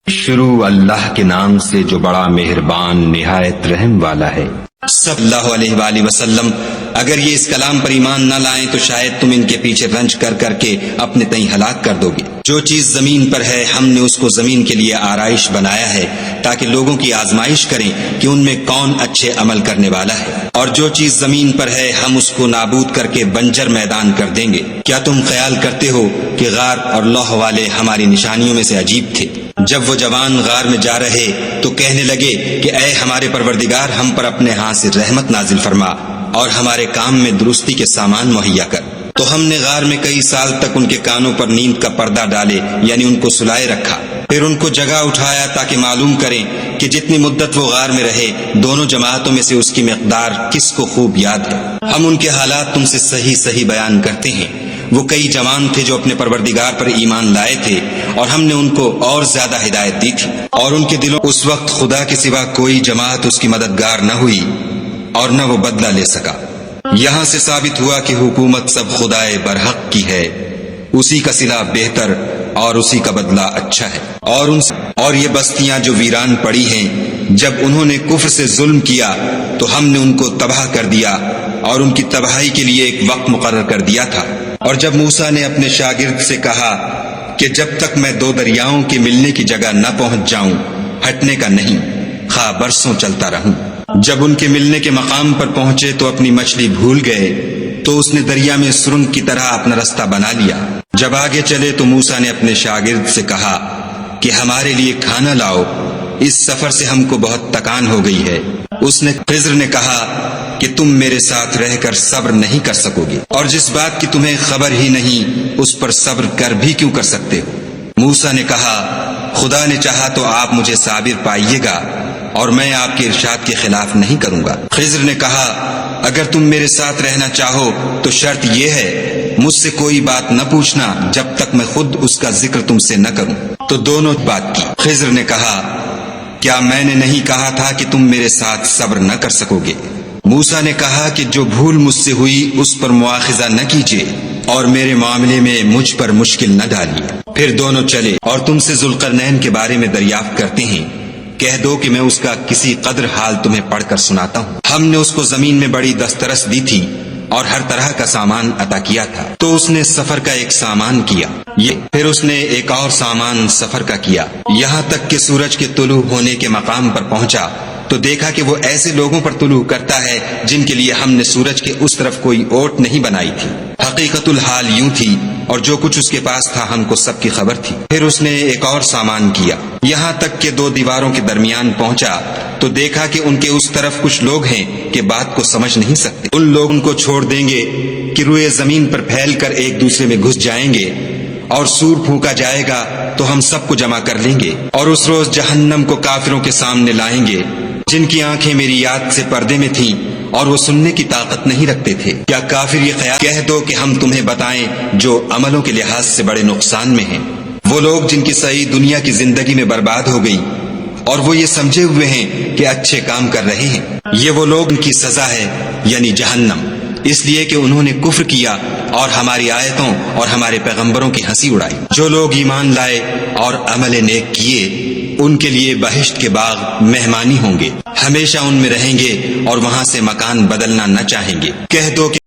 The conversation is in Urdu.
شروع اللہ کے نام سے جو بڑا مہربان نہایت رحم والا ہے۔ صلی اللہ علیہ وآلہ وسلم اگر یہ اس کلام پر ایمان نہ لائیں تو شاید تم ان کے پیچھے رنج کر کر کے اپنے تئیں ہلاک کر دو گے۔ جو چیز زمین پر ہے ہم نے اس کو زمین کے لیے آرائش بنایا ہے تاکہ لوگوں کی آزمائش کریں کہ ان میں کون اچھے عمل کرنے والا ہے، اور جو چیز زمین پر ہے ہم اس کو نابود کر کے بنجر میدان کر دیں گے۔ کیا تم خیال کرتے ہو کہ غار اور لوح والے ہماری نشانیوں میں سے عجیب تھے؟ جب وہ جوان غار میں جا رہے تو کہنے لگے کہ اے ہمارے پروردگار، ہم پر اپنے ہاں سے رحمت نازل فرما اور ہمارے کام میں درستی کے سامان مہیا کر۔ تو ہم نے غار میں کئی سال تک ان کے کانوں پر نیند کا پردہ ڈالے، یعنی ان کو سلائے رکھا، پھر ان کو جگہ اٹھایا تاکہ معلوم کریں کہ جتنی مدت وہ غار میں رہے دونوں جماعتوں میں سے اس کی مقدار کس کو خوب یاد ہے۔ ہم ان کے حالات تم سے صحیح صحیح بیان کرتے ہیں۔ وہ کئی جوان تھے جو اپنے پروردگار پر ایمان لائے تھے اور ہم نے ان کو اور زیادہ ہدایت دی تھی، اور ان کے دلوں اس وقت خدا کے سوا کوئی جماعت اس کی مددگار نہ ہوئی اور نہ وہ بدلہ لے سکا۔ یہاں سے ثابت ہوا کہ حکومت سب خدائے برحق کی ہے، اسی کا صلہ بہتر اور اسی کا بدلہ اچھا ہے۔ اور یہ بستیاں جو ویران پڑی ہیں، جب انہوں نے کفر سے ظلم کیا تو ہم نے ان کو تباہ کر دیا اور ان کی تباہی کے لیے ایک وقت مقرر کر دیا تھا۔ اور جب موسیٰ نے اپنے شاگرد سے کہا کہ جب تک میں دو دریاؤں کے ملنے کی جگہ نہ پہنچ جاؤں ہٹنے کا نہیں، خواہ برسوں چلتا رہوں۔ جب ان کے ملنے کے مقام پر پہنچے تو اپنی مچھلی بھول گئے، تو اس نے دریا میں سرنگ کی طرح اپنا رستہ بنا لیا۔ جب آگے چلے تو موسیٰ نے اپنے شاگرد سے کہا کہ ہمارے لیے کھانا لاؤ، اس سفر سے ہم کو بہت تکان ہو گئی ہے۔ خضر نے کہا کہ تم میرے ساتھ رہ کر صبر نہیں کر سکو گے، اور جس بات کی تمہیں خبر ہی نہیں اس پر صبر کر بھی کیوں کر سکتے ہو؟ موسیٰ نے کہا خدا نے چاہا تو آپ مجھے صابر پائیے گا اور میں آپ کے ارشاد کے خلاف نہیں کروں گا۔ خضر نے کہا اگر تم میرے ساتھ رہنا چاہو تو شرط یہ ہے مجھ سے کوئی بات نہ پوچھنا جب تک میں خود اس کا ذکر تم سے نہ کروں۔ تو دونوں بات کی۔ خضر نے کہا کیا میں نے نہیں کہا تھا کہ تم میرے ساتھ صبر نہ کر سکو گے؟ موسیٰ نے کہا کہ جو بھول مجھ سے ہوئی اس پر مواخذہ نہ کیجیے اور میرے معاملے میں مجھ پر مشکل نہ ڈالیے۔ پھر دونوں چلے اور تم سے ذوالقرنین کے بارے میں دریافت کرتے ہیں، کہہ دو کہ میں اس کا کسی قدر حال تمہیں پڑھ کر سناتا ہوں۔ ہم نے اس کو زمین میں بڑی دسترس دی تھی اور ہر طرح کا سامان عطا کیا تھا، تو اس نے سفر کا ایک سامان کیا، پھر اس نے ایک اور سامان سفر کا کیا، یہاں تک کہ سورج کے طلوع ہونے کے مقام پر پہنچا تو دیکھا کہ وہ ایسے لوگوں پر طلوع کرتا ہے جن کے لیے ہم نے سورج کے اس طرف کوئی اوٹ نہیں بنائی تھی۔ حقیقت الحال یوں تھی اور جو کچھ اس کے پاس تھا ہم کو سب کی خبر تھی۔ پھر اس نے ایک اور سامان کیا، یہاں تک کہ دو دیواروں کے درمیان پہنچا تو دیکھا کہ ان کے اس طرف کچھ لوگ ہیں کہ بات کو سمجھ نہیں سکتے۔ ان لوگوں کو چھوڑ دیں گے کہ روئے زمین پر پھیل کر ایک دوسرے میں گھس جائیں گے، اور سور پھونکا جائے گا تو ہم سب کو جمع کر لیں گے، اور اس روز جہنم کو کافروں کے سامنے لائیں گے جن کی آنکھیں میری یاد سے پردے میں تھیں اور وہ سننے کی طاقت نہیں رکھتے تھے۔ کیا کافر یہ خیال کہہ دو کہ ہم تمہیں بتائیں جو عملوں کے لحاظ سے بڑے نقصان میں ہیں؟ وہ لوگ جن کی صحیح دنیا کی زندگی میں برباد ہو گئی اور وہ یہ سمجھے ہوئے ہیں کہ اچھے کام کر رہے ہیں، یہ وہ لوگ ان کی سزا ہے یعنی جہنم، اس لیے کہ انہوں نے کفر کیا اور ہماری آیتوں اور ہمارے پیغمبروں کی ہنسی اڑائی۔ جو لوگ ایمان لائے اور عمل نیک کیے ان کے لیے بہشت کے باغ مہمانی ہوں گے، ہمیشہ ان میں رہیں گے اور وہاں سے مکان بدلنا نہ چاہیں گے۔ کہہ دو کہ